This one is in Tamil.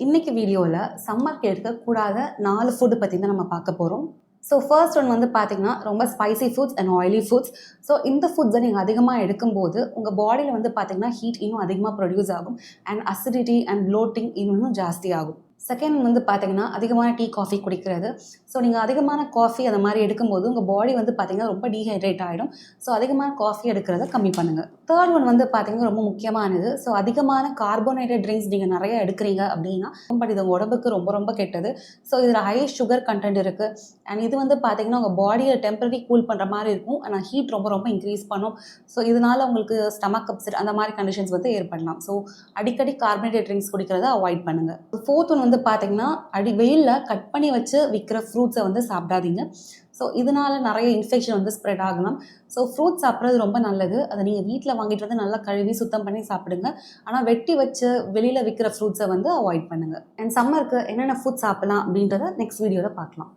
இன்னைக்கு வீடியோவில் சம்மருக்கு எடுக்கக்கூடாத 4 ஃபுட்டு பற்றி தான் நம்ம பார்க்க போகிறோம். ஸோ ஃபர்ஸ்ட் ஒன் வந்து பார்த்தீங்கன்னா ரொம்ப spicy foods and oily foods. So இந்த ஃபுட்ஸை நீங்கள் அதிகமாக எடுக்கும்போது உங்கள் பாடியில் வந்து பார்த்தீங்கன்னா ஹீட் இன்னும் அதிகமாக ப்ரொடியூஸ் ஆகும் அண்ட் அசிடிட்டி அண்ட் ப்ளோட்டிங் இன்னும் ஜாஸ்தி ஆகும். செகண்ட் வந்து பார்த்தீங்கன்னா அதிகமான டீ காஃபி குடிக்கிறது. ஸோ நீங்கள் அதிகமான காஃபி அந்த மாதிரி எடுக்கும்போது உங்கள் பாடி வந்து பார்த்தீங்கன்னா ரொம்ப டீஹைட்ரேட் ஆகிடும். ஸோ அதிகமான காஃபி எடுக்கிறத கம்மி பண்ணுங்கள். தேர்ட் ஒன் வந்து பார்த்தீங்கன்னா ரொம்ப முக்கியமானது. ஸோ அதிகமான கார்போஹைட்ரேட் ட்ரிங்க்ஸ் நீங்கள் நிறைய எடுக்கிறீங்க அப்படின்னா பட் இது உடம்புக்கு ரொம்ப ரொம்ப கெட்டது. ஸோ இதில் ஹை சுகர் கண்டென்ட் இருக்குது அண்ட் இது வந்து பார்த்தீங்கன்னா உங்கள் பாடியை டெம்பரரி கூல் பண்ணுற மாதிரி இருக்கும். ஆனால் ஹீட் ரொம்ப ரொம்ப இன்க்ரீஸ் பண்ணும். ஸோ இதனால் உங்களுக்கு ஸ்டமக் அப்செட் அந்த மாதிரி கண்டிஷன்ஸ் வந்து ஏற்படலாம். ஸோ அடிக்கடி கார்போஹைட்ரேட் ட்ரிங்க்ஸ் குடிக்கிறத அவாய்ட் பண்ணுங்கள். ஃபோர்த் ஒன் வந்து பார்த்தீங்கன்னா வெயிலில் கட் பண்ணி வச்சு விற்கிற ஃப்ரூட்ஸை வந்து சாப்பிடாதீங்க. ஸோ இதனால் நிறைய இன்ஃபெக்ஷன் வந்து ஸ்ப்ரெட் ஆகலாம். ஸோ ஃப்ரூட்ஸ் சாப்பிட்றது ரொம்ப நல்லது. அதை நீங்கள் வீட்டில் வாங்கிட்டு வந்து நல்லா கழுவி சுத்தம் பண்ணி சாப்பிடுங்க. ஆனால் வெட்டி வச்சு வெளியில் விற்கிற ஃப்ரூட்ஸை வந்து அவாய்ட் பண்ணுங்கள். அண்ட் சம்மருக்கு என்னென்ன ஃபுட் சாப்பிடலாம் அப்படின்றத நெக்ஸ்ட் வீடியோவில் பார்க்கலாம்.